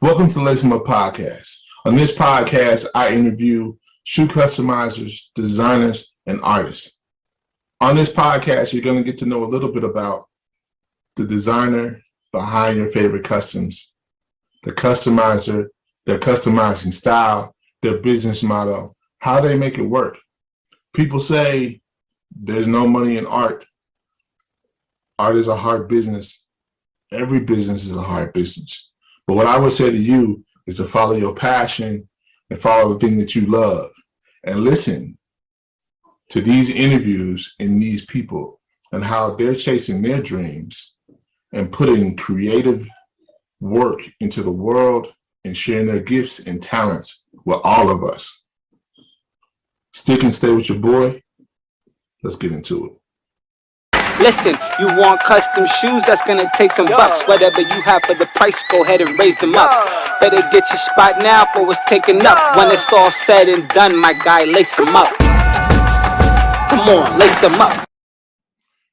Welcome to Lace Up Podcast. On this podcast, I interview shoe customizers, designers, and artists. On this podcast, you're going to get to know a little bit about the designer behind your favorite customs, the customizer, their customizing style, their business model, how they make it work. People say there's no money in art. Art is a hard business. Every business is a hard business. But what I would say to you is to follow your passion and follow the thing that you love and listen to these interviews and these people and how they're chasing their dreams and putting creative work into the world and sharing their gifts and talents with all of us. Stick and stay with your boy. Let's get into it. Listen, you want custom shoes, that's gonna take some bucks. Whatever you have for the price, go ahead and raise them up. Better get your spot now for it's taken up. When it's all said and done, my guy, lace them up. Come on, lace them up.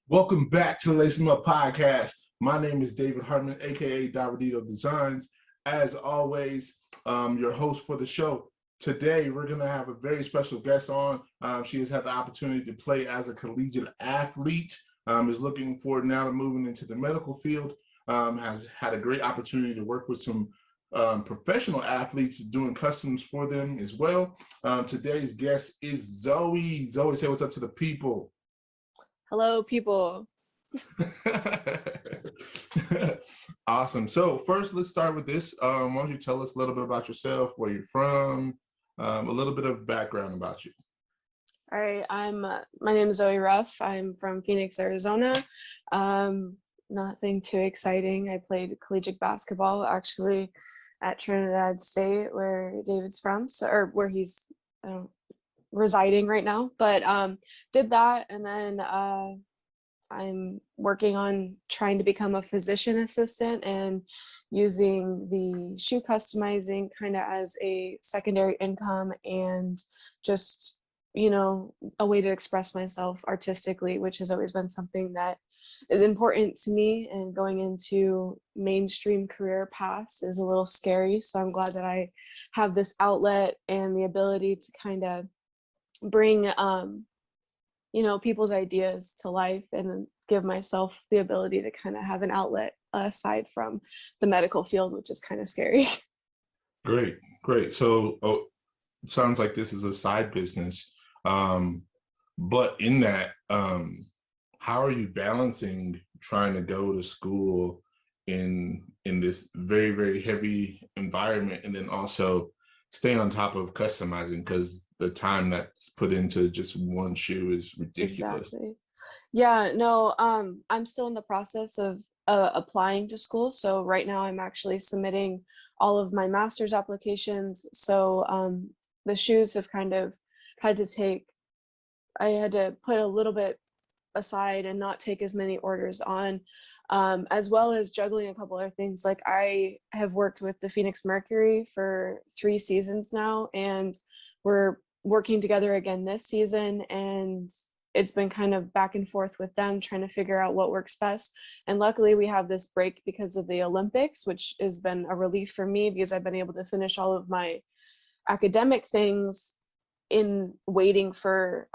Welcome back to the Lace 'em Up Podcast. My name is David Hartman, aka Davidedo Designs. As always, your host for the show. Today, we're going to have a very special guest on. She has had the opportunity to play as a collegiate athlete. Is looking forward now to moving into the medical field, has had a great opportunity to work with some professional athletes doing customs for them as well. Today's guest is Zoe. Zoe, say what's up to the people. Hello, people. Awesome. So first, let's start with this. Why don't you tell us a little bit about yourself, where you're from, a little bit of background about you. All right, my name is Zoe Ruff. I'm from Phoenix, Arizona. Nothing too exciting. I played collegiate basketball actually at Trinidad State, where David's from, or where he's residing right now. But did that, and then I'm working on trying to become a physician assistant and using the shoe customizing kind of as a secondary income and just a way to express myself artistically, which has always been something that is important to me, and going into mainstream career paths is a little scary. So I'm glad that I have this outlet and the ability to kind of bring, people's ideas to life and give myself the ability to kind of have an outlet aside from the medical field, which is kind of scary. Great. So it sounds like this is a side business. But in that, how are you balancing trying to go to school in this very, very heavy environment and then also stay on top of customizing, because the time that's put into just one shoe is ridiculous. Exactly. Yeah, no, I'm still in the process of applying to school. So right now I'm actually submitting all of my master's applications. So the shoes have kind of I had to put a little bit aside and not take as many orders on, as well as juggling a couple other things. Like, I have worked with the Phoenix Mercury for 3 seasons now, and we're working together again this season, and it's been kind of back and forth with them trying to figure out what works best. And luckily we have this break because of the Olympics, which has been a relief for me because I've been able to finish all of my academic things in waiting for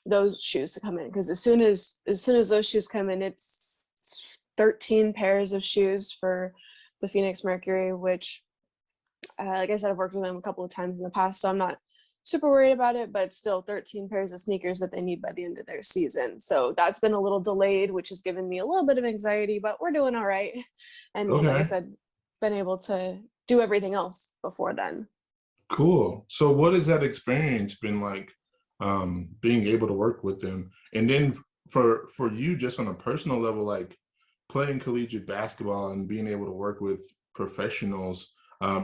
those shoes to come in, because as soon as those shoes come in, it's 13 pairs of shoes for the Phoenix Mercury, which like I said, I've worked with them a couple of times in the past, so I'm not super worried about it, but still 13 pairs of sneakers that they need by the end of their season. So that's been a little delayed, which has given me a little bit of anxiety, but we're doing all right. And Okay. like I said, been able to do everything else before then. Cool. So what has that experience been like, being able to work with them? And then for you, just on a personal level, like playing collegiate basketball and being able to work with professionals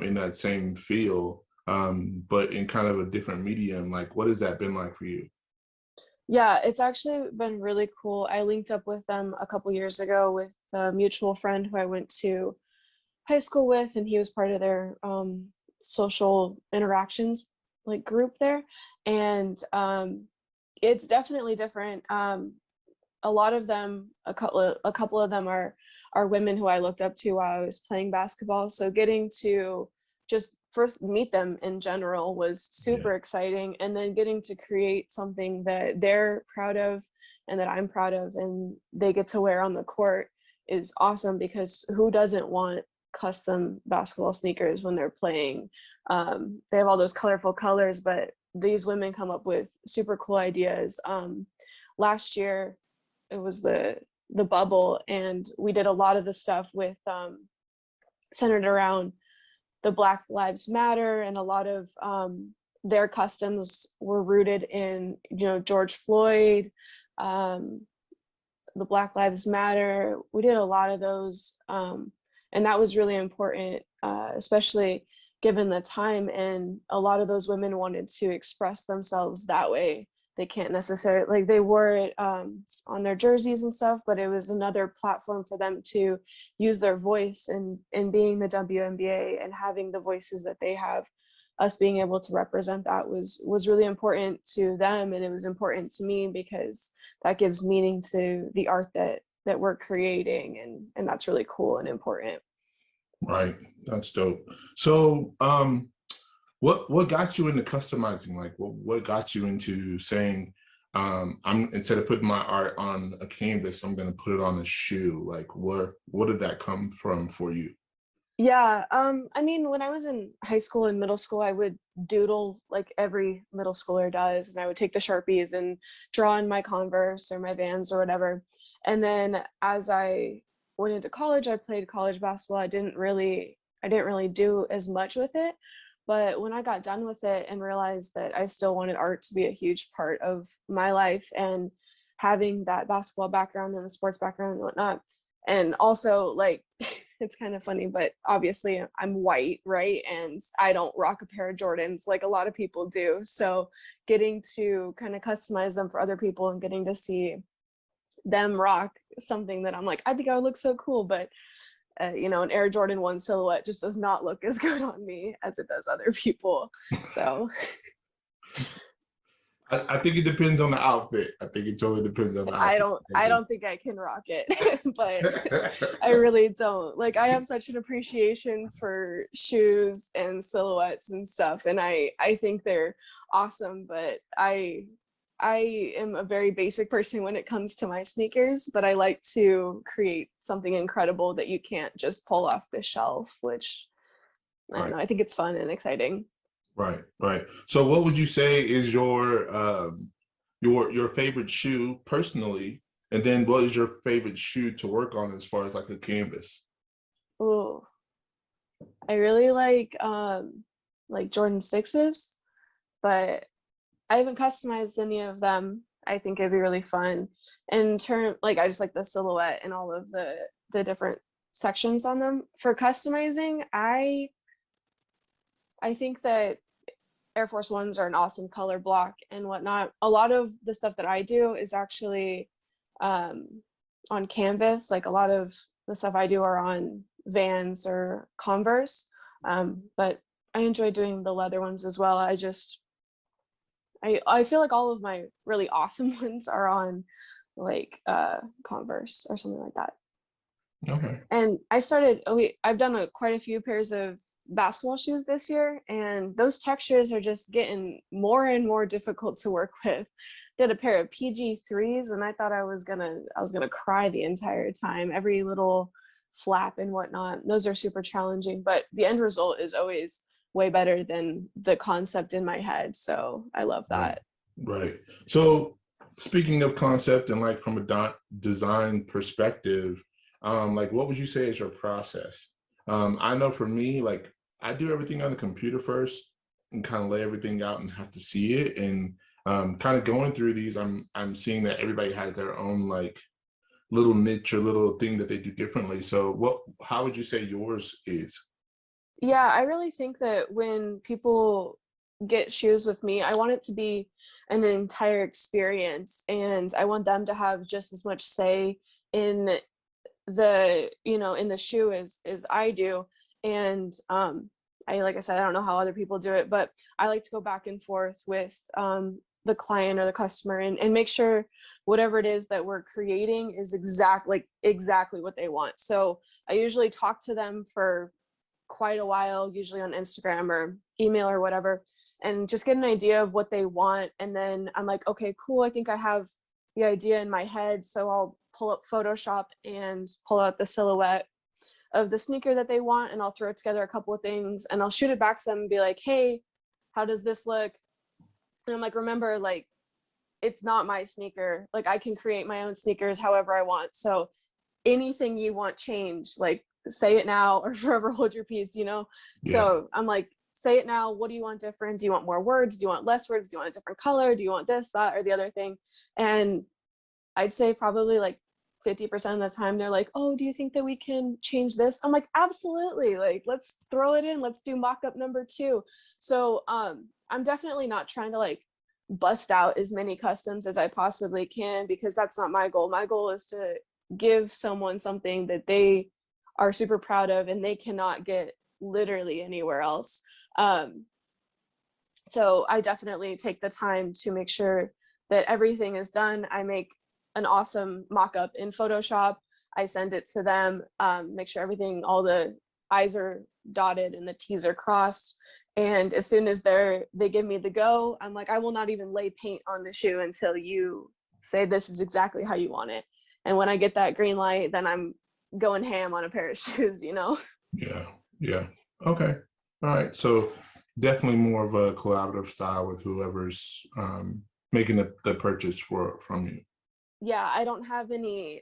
in that same field, but in kind of a different medium, like what has that been like for you? Yeah, it's actually been really cool. I linked up with them a couple years ago with a mutual friend who I went to high school with, and he was part of their social interactions like group there. And it's definitely different. A lot of them, a couple of them are are women who I looked up to while I was playing basketball. So getting to just first meet them in general was super exciting. And then getting to create something that they're proud of and that I'm proud of and they get to wear on the court is awesome, because who doesn't want custom basketball sneakers when they're playing? They have all those colorful colors, but these women come up with super cool ideas. Last year it was the bubble, and we did a lot of the stuff with centered around the Black Lives Matter, and a lot of their customs were rooted in, you know, George Floyd, the Black Lives Matter. We did a lot of those, and that was really important, especially given the time. And a lot of those women wanted to express themselves that way. They can't necessarily, like, they wore it on their jerseys and stuff, but it was another platform for them to use their voice. And being the WNBA and having the voices that they have, us being able to represent that was really important to them, and it was important to me because that gives meaning to the art that we're creating, and that's really cool and important. Right, that's dope. So what got you into customizing? Like, what got you into saying, I'm, instead of putting my art on a canvas, I'm going to put it on a shoe? Like, what did that come from for you? Yeah, I mean, when I was in high school and middle school, I would doodle like every middle schooler does, and I would take the Sharpies and draw in my Converse or my Vans or whatever. And then as I went into college, I played college basketball. I didn't really do as much with it. But when I got done with it and realized that I still wanted art to be a huge part of my life, and having that basketball background and the sports background and whatnot, and also, like, it's kind of funny, but obviously I'm white, right? And I don't rock a pair of Jordans like a lot of people do. So getting to kind of customize them for other people and getting to see them rock something that I'm like, I think I would look so cool, but you know, an Air Jordan 1 silhouette just does not look as good on me as it does other people. So I think it depends on the outfit. I think it totally depends on the outfit. I don't think I can rock it, but I really don't. Like, I have such an appreciation for shoes and silhouettes and stuff, and I think they're awesome, but I am a very basic person when it comes to my sneakers, but I like to create something incredible that you can't just pull off the shelf, which I don't know, I think it's fun and exciting. Right. So what would you say is your favorite shoe personally, and then what is your favorite shoe to work on as far as like a canvas? Oh, I really like Jordan 6s, but I haven't customized any of them. I think it'd be really fun. In turn, like, I just like the silhouette and all of the different sections on them. For customizing, I think that Air Force Ones are an awesome color block and whatnot. A lot of the stuff that I do is actually on canvas. Like, a lot of the stuff I do are on Vans or Converse, but I enjoy doing the leather ones as well. I feel like all of my really awesome ones are on like Converse or something like that. Okay. And I've done quite a few pairs of basketball shoes this year, and those textures are just getting more and more difficult to work with. Did a pair of PG3s, and I thought I was gonna cry the entire time. Every little flap and whatnot. Those are super challenging, but the end result is always way better than the concept in my head. So I love that. Right. So speaking of concept and like from a design perspective, like what would you say is your process? I know for me, like I do everything on the computer first and kind of lay everything out and have to see it. And kind of going through these, I'm seeing that everybody has their own like little niche or little thing that they do differently. So how would you say yours is? Yeah, I really think that when people get shoes with me, I want it to be an entire experience, and I want them to have just as much say in in the shoe as I do. And like I said, I don't know how other people do it, but I like to go back and forth with the client or the customer and make sure whatever it is that we're creating is exactly what they want. So I usually talk to them for quite a while, usually on Instagram or email or whatever, and just get an idea of what they want. And then I'm like, okay, cool, I think I have the idea in my head. So I'll pull up Photoshop and pull out the silhouette of the sneaker that they want, and I'll throw together a couple of things and I'll shoot it back to them and be like, hey, how does this look? And I'm like, remember, like, it's not my sneaker. Like, I can create my own sneakers however I want. So anything you want changed, like, say it now or forever hold your peace, you know? Yeah. So I'm like, say it now. What do you want different? Do you want more words? Do you want less words? Do you want a different color? Do you want this, that, or the other thing? And I'd say probably like 50% of the time they're like, oh, do you think that we can change this? I'm like, absolutely. Like, let's throw it in. Let's do mock-up number 2. So I'm definitely not trying to like bust out as many customs as I possibly can, because that's not my goal. My goal is to give someone something that they are super proud of and they cannot get literally anywhere else. So I definitely take the time to make sure that everything is done. I make an awesome mock-up in Photoshop. I send it to them, make sure all the I's are dotted and the T's are crossed. And as soon as they give me the go, I'm like, I will not even lay paint on the shoe until you say this is exactly how you want it. And when I get that green light, then I'm going ham on a pair of shoes, you know? Yeah. Okay. All right. So definitely more of a collaborative style with whoever's making the purchase from you. Yeah, I don't have any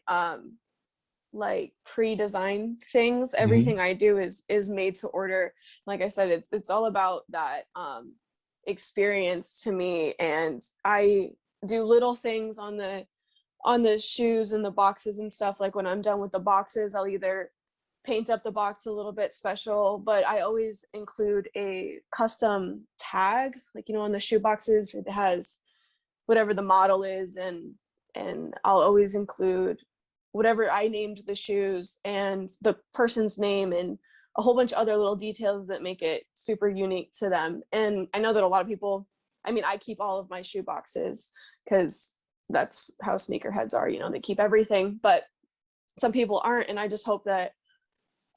like pre-designed things. Everything I do is made to order. Like I said, it's all about that experience to me, and I do little things on the shoes and the boxes and stuff. Like when I'm done with the boxes, I'll either paint up the box a little bit special, but I always include a custom tag. Like, you know, on the shoe boxes, it has whatever the model is, and I'll always include whatever I named the shoes and the person's name and a whole bunch of other little details that make it super unique to them. And I know that a lot of people, I mean, I keep all of my shoe boxes because that's how sneakerheads are, you know, they keep everything, but some people aren't. And I just hope that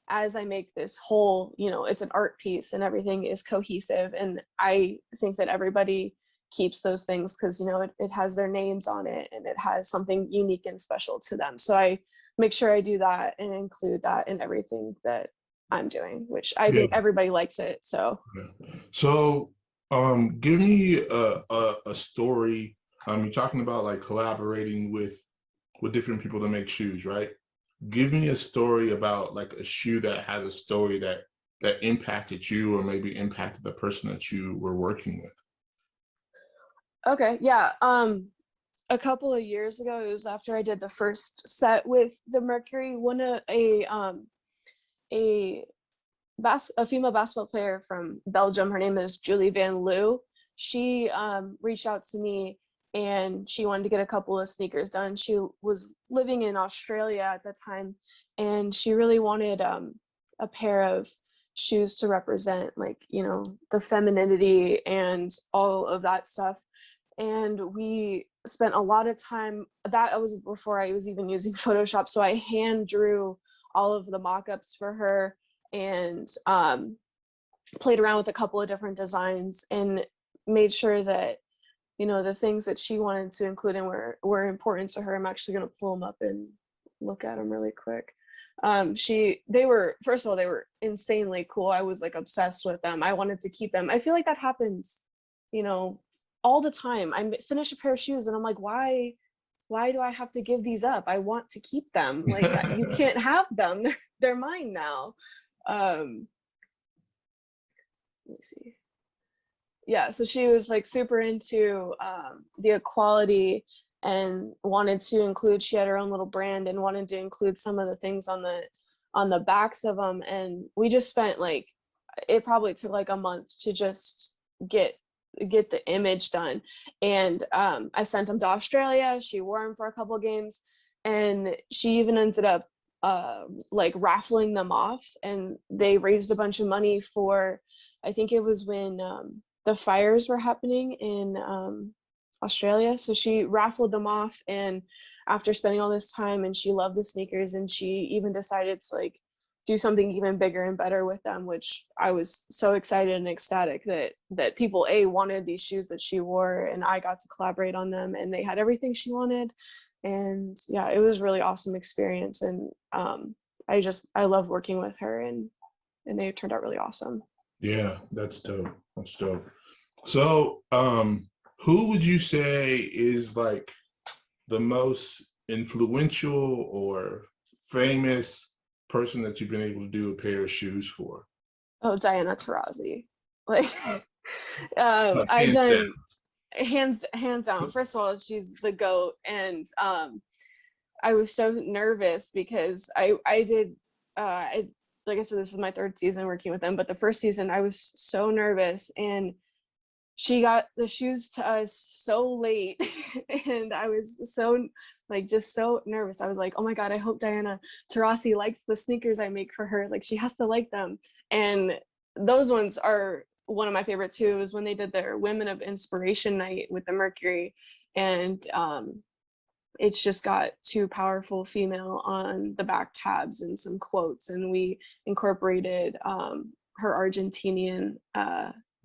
as I make this whole, you know, it's an art piece and everything is cohesive. And I think that everybody keeps those things because, you know, it has their names on it and it has something unique and special to them. So I make sure I do that and include that in everything that I'm doing, which I think everybody likes it. So give me a story. You're talking about like collaborating with different people to make shoes, right? Give me a story about like a shoe that has a story that impacted you or maybe impacted the person that you were working with. Okay, yeah. A couple of years ago, it was after I did the first set with the Mercury. A female basketball player from Belgium, her name is Julie Van Loo. She reached out to me and she wanted to get a couple of sneakers done. She was living in Australia at the time, and she really wanted a pair of shoes to represent, like, you know, the femininity and all of that stuff. And we spent a lot of time, that was before I was even using Photoshop. So I hand drew all of the mock-ups for her and played around with a couple of different designs and made sure that, you know, the things that she wanted to include in were important to her. I'm actually going to pull them up and look at them really quick. They were, first of all, they were insanely cool. I was like obsessed with them. I wanted to keep them. I feel like that happens, you know, all the time. I finish a pair of shoes and I'm like, why do I have to give these up? I want to keep them. Like, you can't have them. They're mine now. Let me see. Yeah, so she was like super into the equality and wanted to include, she had her own little brand and wanted to include some of the things on the backs of them. And we just spent like, it probably took like a month to just get the image done. And I sent them to Australia. She wore them for a couple games, and she even ended up like raffling them off, and they raised a bunch of money for, I think it was when the fires were happening in Australia. So she raffled them off, and after spending all this time, and she loved the sneakers, and she even decided to like do something even bigger and better with them, which I was so excited and ecstatic that people wanted these shoes that she wore, and I got to collaborate on them, and they had everything she wanted. And yeah, it was really awesome experience. And I love working with her, and they turned out really awesome. Yeah, that's dope. That's dope. So, who would you say is like the most influential or famous person that you've been able to do a pair of shoes for? Oh, Diana Taurasi. Like, I've Hands done down. hands down. First of all, she's the GOAT, and I was so nervous because I did like I said, this is my third season working with them, but the first season I was so nervous, and she got the shoes to us so late and I was so like just so nervous. I was like, oh my god, I hope Diana Taurasi likes the sneakers I make for her. Like, she has to like them. And those ones are one of my favorite too, is when they did their Women of Inspiration night with the Mercury. And it's just got two powerful female on the back tabs and some quotes, and we incorporated her Argentinian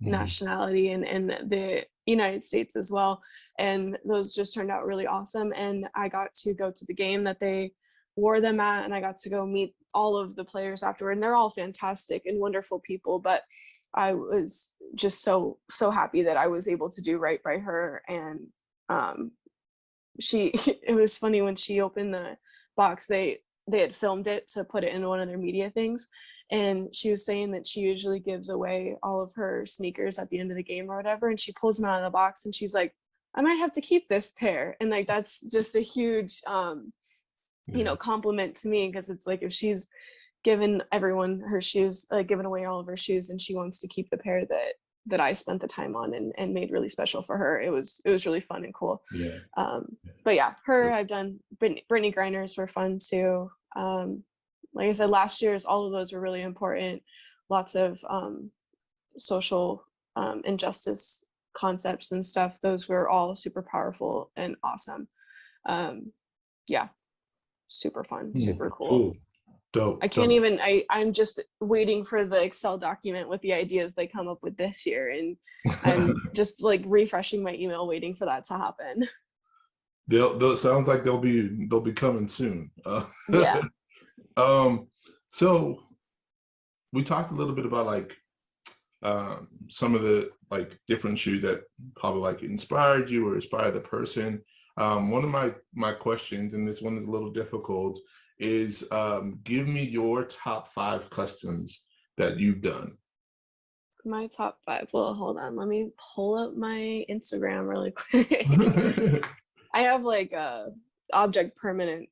nationality and the United States as well. And those just turned out really awesome. And I got to go to the game that they wore them at, and I got to go meet all of the players afterward, and they're all fantastic and wonderful people. But I was just so happy that I was able to do right by her. And it was funny when she opened the box, they had filmed it to put it in one of their media things, and she was saying that she usually gives away all of her sneakers at the end of the game or whatever, and she pulls them out of the box and she's like, I might have to keep this pair. And like, that's just a huge compliment to me, because it's like, if she's given everyone her shoes, given away all of her shoes, and she wants to keep the pair that I spent the time on and made really special for her, it was really fun and cool. But yeah, I've done Brittany Griner's were fun too. Like I said, last year's, all of those were really important. Lots of social injustice concepts and stuff. Those were all super powerful and awesome. Yeah, super fun, super cool. Dope. I can't even, I'm just waiting for the Excel document with the ideas they come up with this year, and I'm just like refreshing my email waiting for that to happen. They'll sounds like they'll be coming soon. Yeah. So we talked a little bit about like some of the like different shoes that probably like inspired you or inspired the person. One of my questions, and this one is a little difficult, is give me your top 5 customs that you've done. My top 5. Well, hold on. Let me pull up my Instagram really quick. I have like object permanent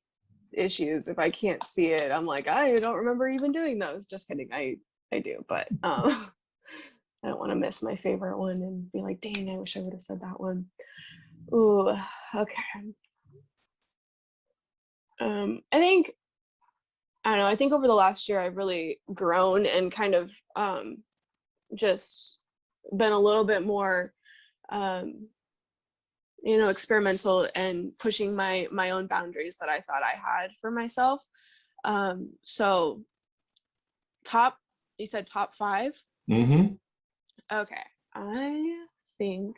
issues. If I can't see it, I'm like, I don't remember even doing those. Just kidding. I do, but I don't want to miss my favorite one and be like, dang, I wish I would have said that one. Ooh, okay. I think over the last year I've really grown and kind of just been a little bit more experimental and pushing my own boundaries that I thought I had for myself. So you said top 5? Mm-hmm. Okay. I think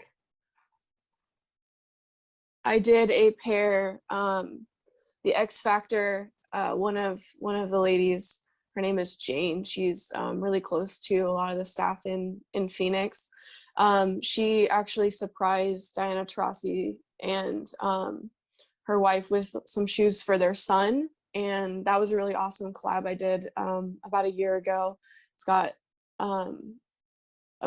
I did a pair, the X Factor, one of the ladies, her name is Jane. She's really close to a lot of the staff in Phoenix. She actually surprised Diana Taurasi and her wife with some shoes for their son, and that was a really awesome collab I did about a year ago. It's got a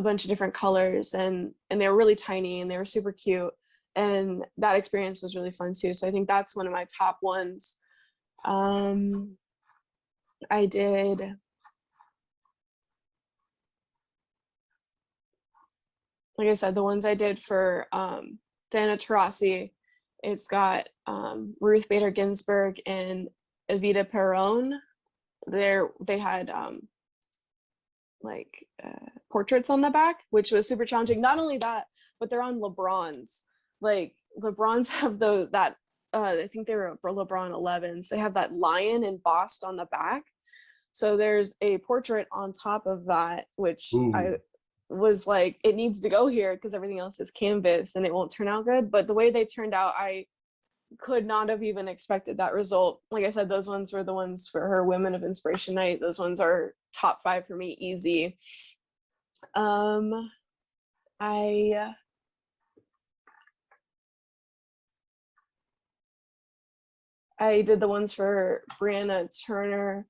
bunch of different colors, and they were really tiny and they were super cute, and that experience was really fun too. So I think that's one of my top ones. I did, like I said, the ones I did for Diana Taurasi, it's got Ruth Bader Ginsburg and Evita Perón. They had portraits on the back, which was super challenging. Not only that, but they're on LeBron's like LeBrons have that I think they were LeBron 11s. They have that lion embossed on the back. So there's a portrait on top of that, which I was like, it needs to go here because everything else is canvas and it won't turn out good. But the way they turned out, I could not have even expected that result. Like I said, those ones were the ones for her Women of Inspiration night. Those ones are top 5 for me, easy. I did the ones for Brianna Turner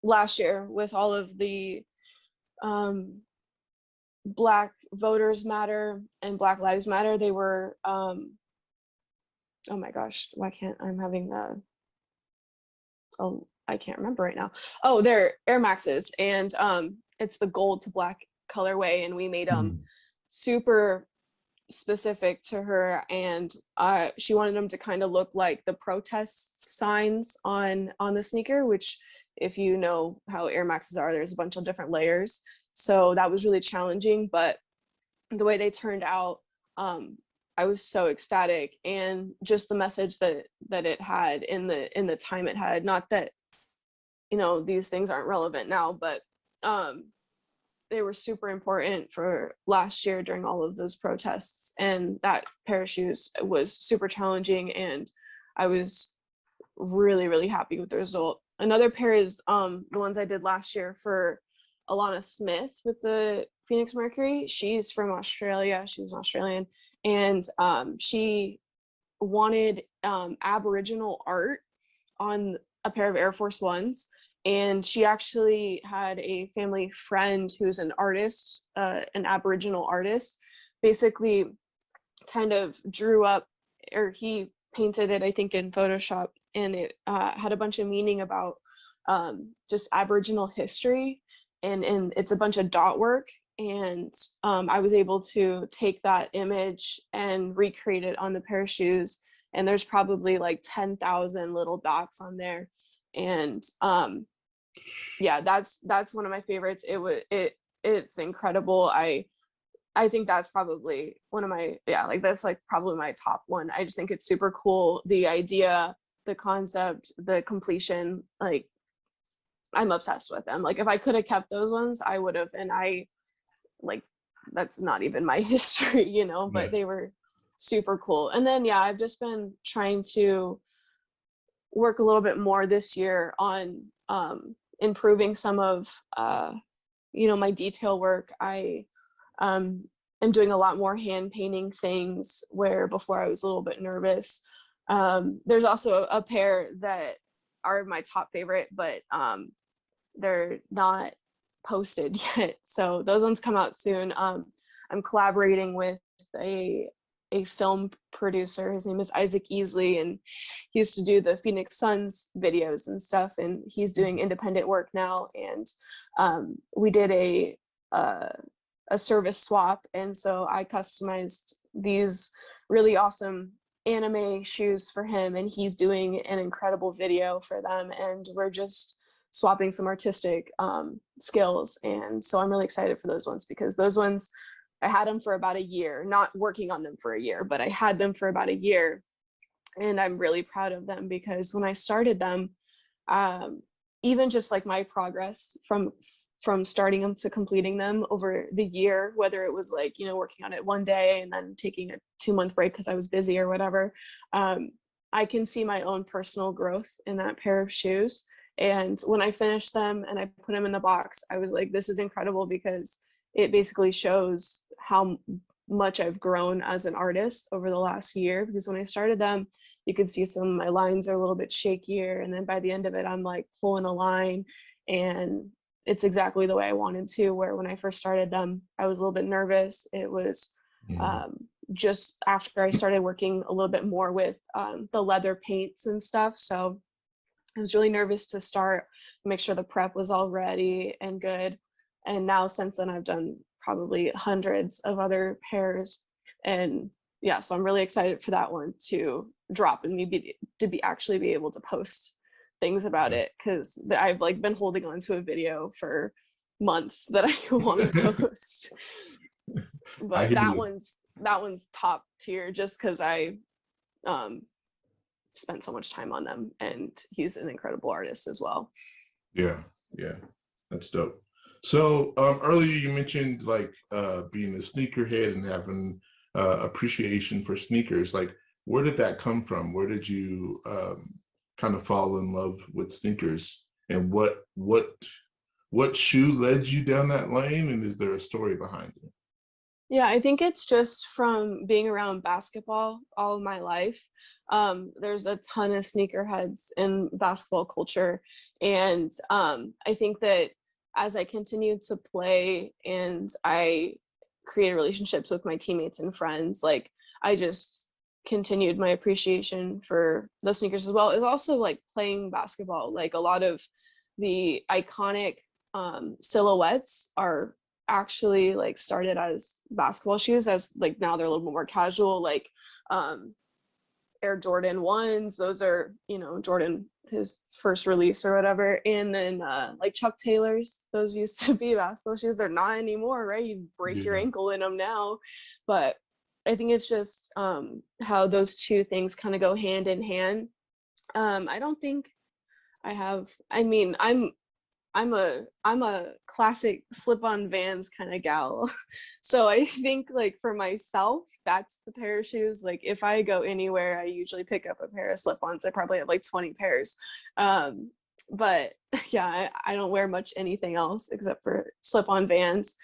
last year with all of the Black Voters Matter and Black Lives Matter. They were, oh my gosh, why can't I'm having I can't remember right now. Oh, they're Air Maxes, and it's the gold to black colorway, and we made them super specific to her, and she wanted them to kind of look like the protest signs on the sneaker, which if you know how Air Maxes are, there's a bunch of different layers. So that was really challenging, but the way they turned out, I was so ecstatic, and just the message that it had in the time it had. Not that, you know, these things aren't relevant now, but they were super important for last year during all of those protests. And that pair of shoes was super challenging, and I was really, really happy with the result. Another pair is the ones I did last year for Alana Smith with the Phoenix Mercury. She's from Australia. She's Australian, and she wanted Aboriginal art on a pair of Air Force Ones. And she actually had a family friend who's an artist, an Aboriginal artist, basically kind of drew up, or he painted it, I think, in Photoshop, and it had a bunch of meaning about just Aboriginal history, and it's a bunch of dot work. And I was able to take that image and recreate it on the pair of shoes, and there's probably like 10,000 little dots on there. And yeah, that's one of my favorites. It's incredible. I think that's probably one of my, that's like probably my top one. I just think it's super cool. The idea, the concept, the completion, like I'm obsessed with them. Like if I could have kept those ones, I would have. And I like, that's not even my history, you know, but they were super cool. And then, I've just been trying to work a little bit more this year on improving some of my detail work. I am doing a lot more hand painting things where before I was a little bit nervous. There's also a pair that are my top favorite, but they're not posted yet, so those ones come out soon. I'm collaborating with a film producer. His name is Isaac Easley, and he used to do the Phoenix Suns videos and stuff, and he's doing independent work now. And we did a service swap, and so I customized these really awesome anime shoes for him, and he's doing an incredible video for them, and we're just swapping some artistic skills. And so I'm really excited for those ones, because those ones, I had them for about a year, not working on them for a year, but I had them for about a year. And I'm really proud of them, because when I started them, even just like my progress from starting them to completing them over the year, whether it was like, working on it one day and then taking a 2-month break because I was busy or whatever, I can see my own personal growth in that pair of shoes. And when I finished them and I put them in the box, I was like, this is incredible, because it basically shows how much I've grown as an artist over the last year. Because when I started them, you could see some of my lines are a little bit shakier, and then by the end of it, I'm like pulling a line, and it's exactly the way I wanted to. Where when I first started them, I was a little bit nervous. It was just after I started working a little bit more with the leather paints and stuff. So I was really nervous to start, make sure the prep was all ready and good. And now since then, I've done probably hundreds of other pairs. And so I'm really excited for that one to drop and maybe to actually be able to post things about it, because I've like been holding on to a video for months that I want to post. But that one's that one's top tier just because I spent so much time on them, and he's an incredible artist as well. Yeah, that's dope. So earlier you mentioned like being a sneakerhead and having appreciation for sneakers. Like, where did that come from? Where did you kind of fall in love with sneakers, and what shoe led you down that lane, and is there a story behind it? Yeah, I think it's just from being around basketball all of my life. There's a ton of sneakerheads in basketball culture. And I think that as I continued to play and I created relationships with my teammates and friends, like I just continued my appreciation for those sneakers as well. It's also like playing basketball, like a lot of the iconic silhouettes are actually like started as basketball shoes, as like now they're a little bit more casual, like Air Jordan 1s. Those are, you know, Jordan, his first release or whatever. And then like Chuck Taylors, those used to be basketball shoes. They're not anymore, right? You break your ankle in them now. But I think it's just how those two things kind of go hand in hand. I don't think I have, I mean, I'm a classic slip-on Vans kind of gal. So I think like for myself, that's the pair of shoes. Like if I go anywhere, I usually pick up a pair of slip-ons. I probably have like 20 pairs. But yeah, I don't wear much anything else except for slip-on Vans,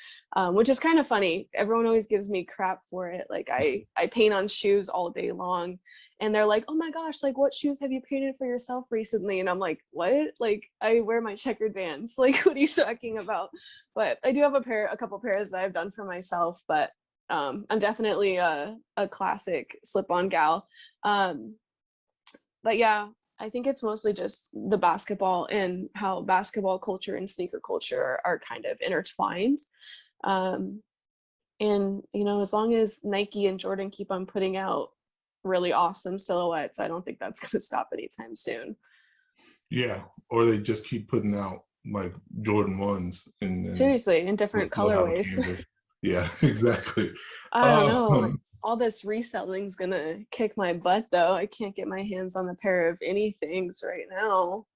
which is kind of funny. Everyone always gives me crap for it. Like I paint on shoes all day long, and they're like, oh my gosh, like what shoes have you painted for yourself recently? And I'm like, what? Like I wear my checkered Vans. Like what are you talking about? But I do have a couple pairs that I've done for myself, but I'm definitely a classic slip-on gal. But yeah, I think it's mostly just the basketball and how basketball culture and sneaker culture are kind of intertwined. And, you know, as long as Nike and Jordan keep on putting out really awesome silhouettes, I don't think that's going to stop anytime soon. Yeah, or they just keep putting out like Jordan 1s and seriously, in different colorways. Yeah, exactly. I don't know. All this reselling's gonna kick my butt though. I can't get my hands on a pair of anythings right now.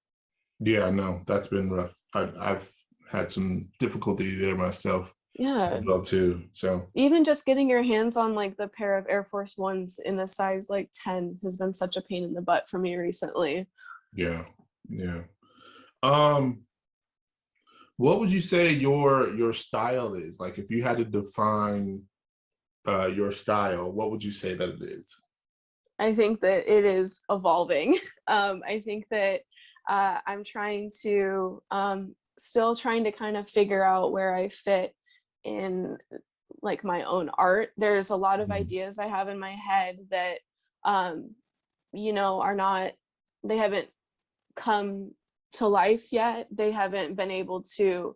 Yeah, no, that's been rough. I've had some difficulty there myself. Yeah. As well too. So even just getting your hands on like the pair of Air Force Ones in the size like 10 has been such a pain in the butt for me recently. Yeah. What would you say your style is? Like if you had to define your style, what would you say that it is? I think that it is evolving. I think that I'm trying to still trying to kind of figure out where I fit in like my own art. There's a lot of ideas I have in my head that you know they haven't come to life yet. They haven't been able to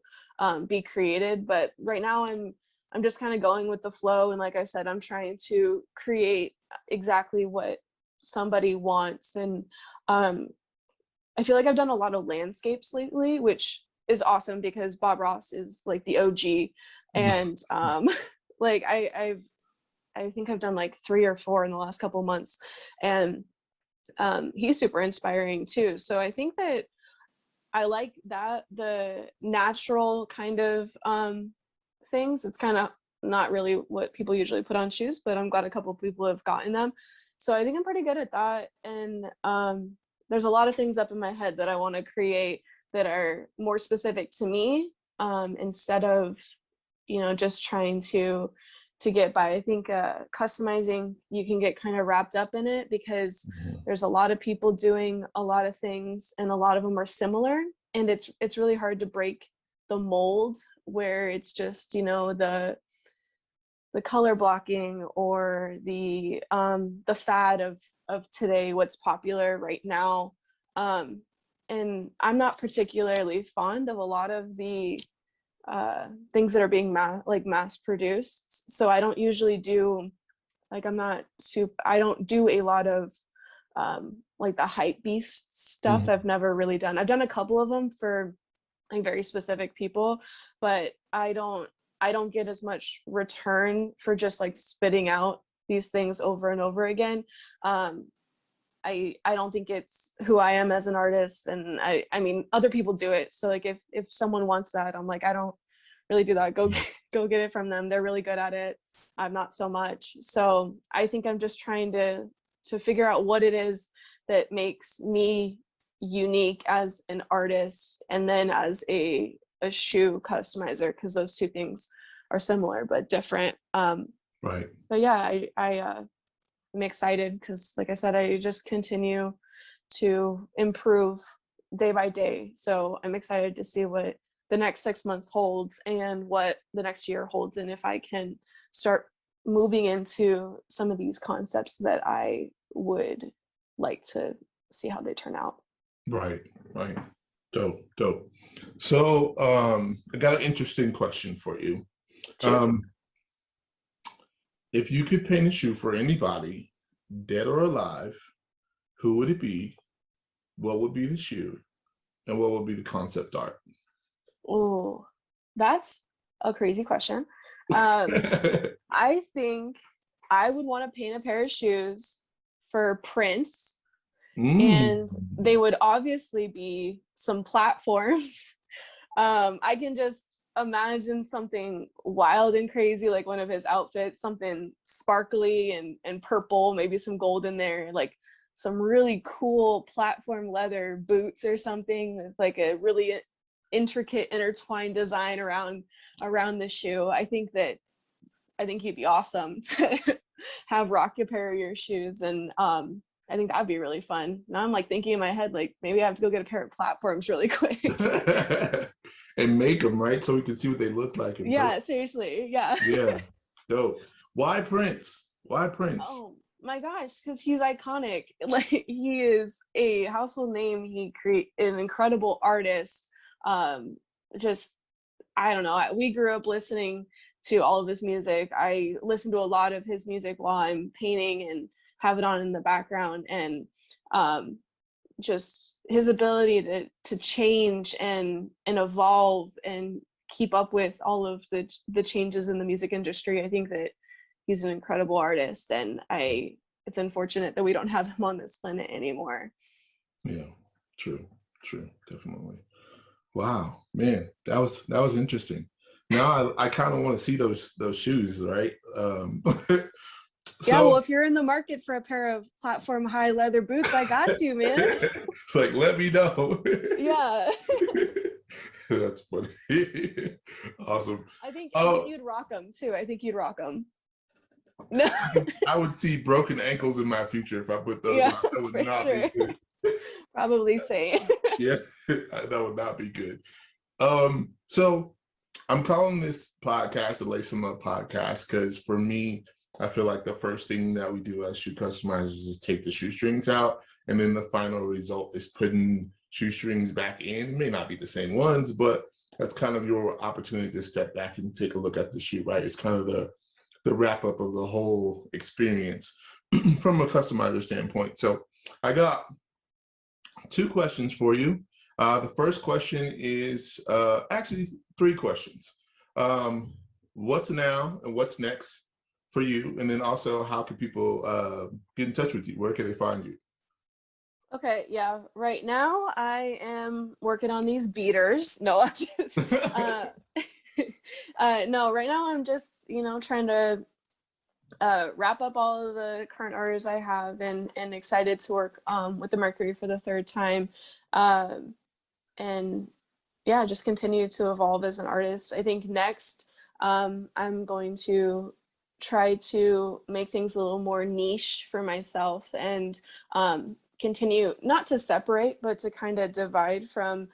be created, but right now I'm just kind of going with the flow, and like I said, I'm trying to create exactly what somebody wants. And I feel like I've done a lot of landscapes lately, which is awesome because Bob Ross is like the OG. And like I think I've done like 3 or 4 in the last couple months, and he's super inspiring too. So I think that I like that, the natural kind of things. It's kind of not really what people usually put on shoes, but I'm glad a couple of people have gotten them. So I think I'm pretty good at that. And there's a lot of things up in my head that I want to create that are more specific to me, instead of, you know, just trying to get by. I think customizing, you can get kind of wrapped up in it because there's a lot of people doing a lot of things, and a lot of them are similar, and it's really hard to break the mold where it's just, you know, the color blocking or the fad of today, what's popular right now. And I'm not particularly fond of a lot of the things that are being mass produced. So I don't usually do, like, I don't do a lot of like the hype beast stuff. I've never really done. I've done a couple of them for like very specific people, but I don't I don't get as much return for just like spitting out these things over and over again. I don't think it's who I am as an artist, and I mean other people do it. So like if someone wants that, I'm like, I don't really do that. Go get it from them. They're really good at it. I'm not so much. So I think I'm just trying to figure out what it is that makes me unique as an artist and then as a shoe customizer, because those two things are similar but different. Right. But yeah, I'm excited because, like I said, I just continue to improve day by day. So I'm excited to see what the next 6 months holds and what the next year holds, and if I can start moving into some of these concepts that I would like to see how they turn out. Right. Dope. So I got an interesting question for you. Sure. If you could paint a shoe for anybody, dead or alive, who would it be? What would be the shoe? And what would be the concept art? Oh, that's a crazy question. I think I would want to paint a pair of shoes for Prince, and they would obviously be some platforms. I can just imagine something wild and crazy, like one of his outfits, something sparkly and purple, maybe some gold in there, like some really cool platform leather boots or something with like a really intricate intertwined design around the shoe. I think he'd be awesome to have rock a pair of your shoes, and I think that'd be really fun. Now I'm like thinking in my head, like maybe I have to go get a pair of platforms really quick. And make them, right? So we can see what they look like in person. Seriously. Yeah. Yeah. Dope. Why Prince? Oh my gosh, because he's iconic. Like, he is a household name. He an incredible artist. Just, I don't know. We grew up listening to all of his music. I listen to a lot of his music while I'm painting and have it on in the background, and just his ability to change and evolve and keep up with all of the changes in the music industry. I think that he's an incredible artist, and it's unfortunate that we don't have him on this planet anymore. Yeah, true, definitely. Wow, man, that was interesting. Now I kind of want to see those shoes, right? Yeah, well, if you're in the market for a pair of platform high leather boots, I got you, man. Like, let me know. Yeah. That's funny. Awesome. I think you'd rock them too. I think you'd rock them. No. I would see broken ankles in my future if I put those on. That would not be good. Probably same. Yeah, that would not be good. So I'm calling this podcast the Lace 'em Up podcast because for me, I feel like the first thing that we do as shoe customizers is take the shoestrings out, and then the final result is putting shoestrings back in. It may not be the same ones, but that's kind of your opportunity to step back and take a look at the shoe, right? It's kind of the wrap up of the whole experience from a customizer standpoint. So I got 2 questions for you. The first question is actually 3 questions. What's now and what's next for you? And then also, how can people get in touch with you? Where can they find you? Okay, yeah. Right now, I am working on these beaters. No, I'm just, no, right now I'm just, trying to wrap up all of the current orders I have, and excited to work with the Mercury for the 3rd time. And yeah, just continue to evolve as an artist. I think next, I'm going to try to make things a little more niche for myself, and continue not to separate, but to kind of divide from,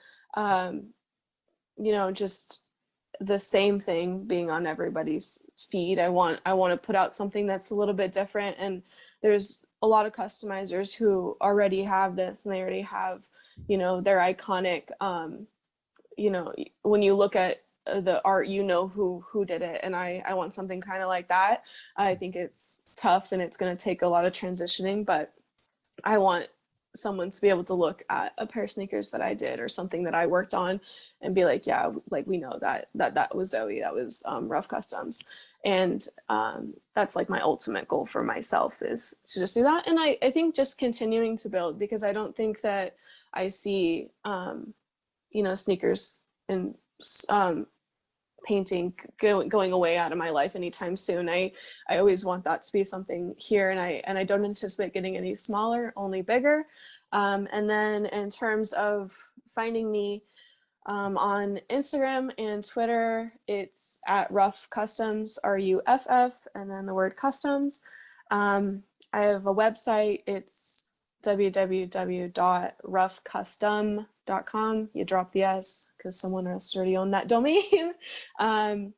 just the same thing being on everybody's feed. I want to put out something that's a little bit different, and there's a lot of customizers who already have this, and they already have, their iconic, when you look at the art, who did it, and I want something kind of like that. I think it's tough and it's going to take a lot of transitioning, but I want someone to be able to look at a pair of sneakers that I did or something that I worked on and be like, yeah, like we know that was Zoe, that was Ruff Customs. And that's like my ultimate goal for myself, is to just do that. And I think just continuing to build, because I don't think that I see, sneakers and painting going away out of my life anytime soon. I always want that to be something here, and I don't anticipate getting any smaller, only bigger. And then in terms of finding me on Instagram and Twitter, it's at Ruff Customs, RUFF, and then the word customs. I have a website. It's www.ruffcustom.com. You drop the S because someone else already owned that domain. And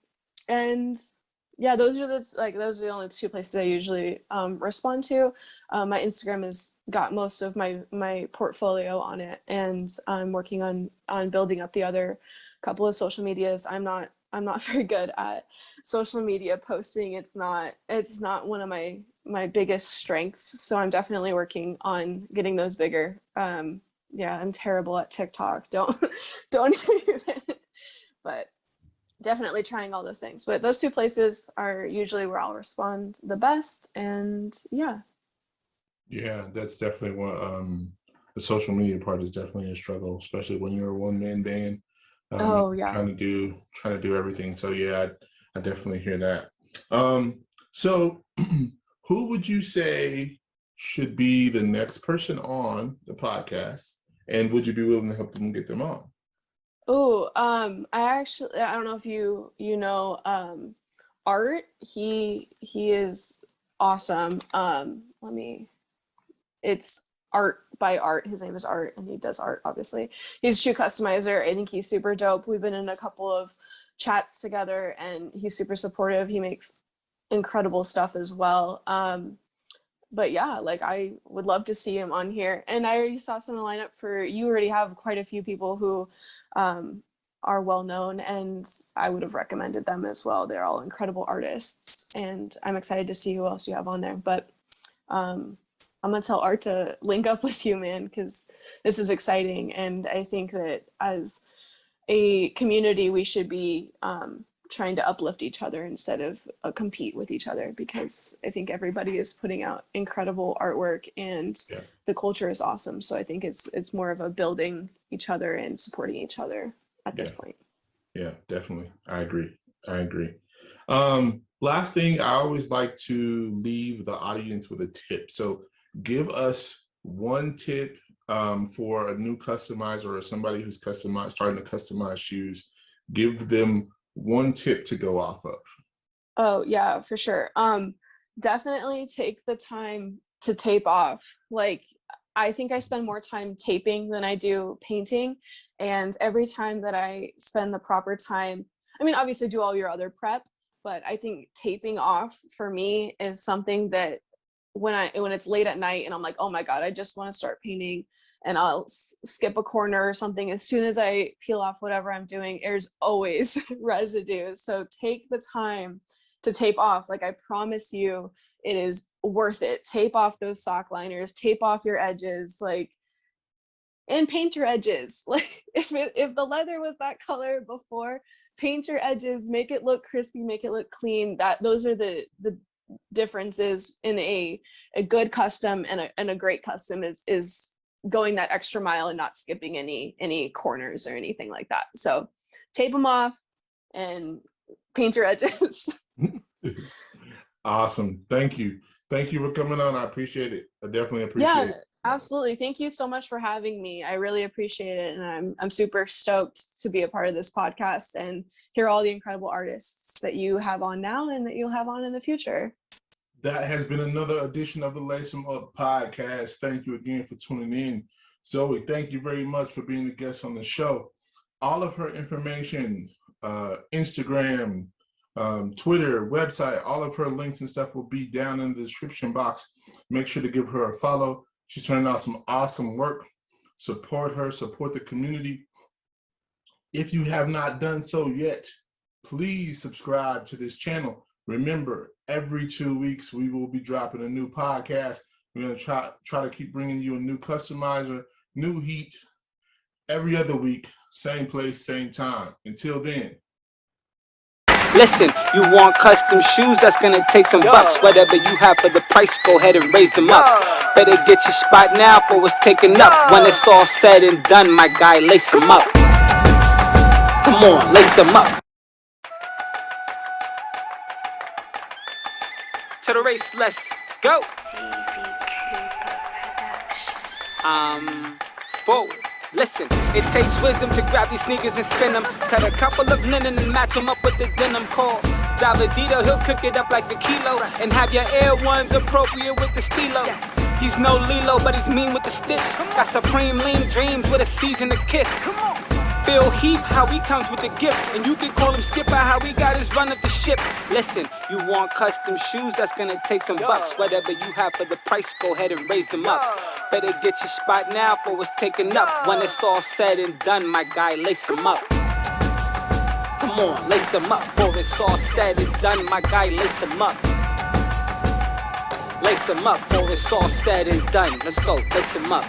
yeah, those are the only two places I usually respond to. My Instagram has got most of my portfolio on it, and I'm working on building up the other couple of social medias. I'm not very good at social media posting. It's not one of my biggest strengths. So I'm definitely working on getting those bigger. Yeah, I'm terrible at TikTok. Don't even, but definitely trying all those things. But those two places are usually where I'll respond the best. And yeah. Yeah, that's definitely one. The social media part is definitely a struggle, especially when you're a one-man band. Oh yeah. Trying to do everything. So yeah, I definitely hear that. So who would you say should be the next person on the podcast, and would you be willing to help them get them on? Oh, I don't know if you know Art. He is awesome. It's Art by Art. His name is Art, and he does art, obviously. He's a shoe customizer. I think he's super dope. We've been in a couple of chats together, and he's super supportive. He makes incredible stuff as well. But yeah, like I would love to see him on here. And I already saw some of the lineup for, you already have quite a few people who are well known, and I would have recommended them as well. They're all incredible artists, and I'm excited to see who else you have on there. But I'm gonna tell Art to link up with you, man, because this is exciting. And I think that as a community, we should be trying to uplift each other instead of compete with each other, because I think everybody is putting out incredible artwork, and the culture is awesome. So I think it's more of a building each other and supporting each other at this point. Yeah, definitely. I agree. Last thing, I always like to leave the audience with a tip. So give us one tip for a new customizer or somebody who's starting to customize shoes. Give them one tip to go off of. Oh yeah, for sure. Definitely take the time to tape off. Like, I think I spend more time taping than I do painting, and every time that I spend the proper time, I mean, obviously do all your other prep, but I think taping off for me is something that when it's late at night and I'm like, oh my God, I just want to start painting, and I'll skip a corner or something. As soon as I peel off whatever I'm doing, there's always residue. So take the time to tape off. Like, I promise you, it is worth it. Tape off those sock liners, tape off your edges, like, and paint your edges. Like, if the leather was that color before, paint your edges, make it look crispy, make it look clean. Those are the differences in a good custom and a great custom is going that extra mile and not skipping any corners or anything like that. So tape them off and paint your edges. Awesome. Thank you for coming on. I appreciate it. I definitely appreciate it. Absolutely. Thank you so much for having me. I really appreciate it, and I'm super stoked to be a part of this podcast and hear all the incredible artists that you have on now and that you'll have on in the future. That has been another edition of the Lace 'em Up podcast. Thank you again for tuning in. Zoe, thank you very much for being a guest on the show. All of her information, Instagram, Twitter, website, all of her links and stuff will be down in the description box. Make sure to give her a follow. She's turning out some awesome work. Support her, support the community. If you have not done so yet, please subscribe to this channel. Remember, every 2 weeks, we will be dropping a new podcast. We're going to try to keep bringing you a new customizer, new heat, every other week, same place, same time. Until then. Listen, you want custom shoes, that's gonna take some bucks. Whatever you have for the price, go ahead and raise them up. Better get your spot now for it's taken up. When it's all said and done, my guy, lace them up. Come on, lace them up. To the race, let's go. Forward. Listen, it takes wisdom to grab these sneakers and spin them. Cut a couple of linen and match them up with the denim called Davidedo. He'll cook it up like a kilo and have your Air Ones appropriate with the stilo. He's no Lilo, but he's mean with the stitch. Got supreme lean dreams with a season to kick. Feel heap how he comes with the gift, and you can call him Skipper how he got his run of the ship. Listen, you want custom shoes, that's gonna take some bucks. Whatever you have for the price, go ahead and raise them up. Better get your spot now for it's taken up. When it's all said and done, my guy, lace them up. Come on, lace them up for it's all said and done, my guy, lace them up. Lace them up for it's all said and done. Let's go, lace them up.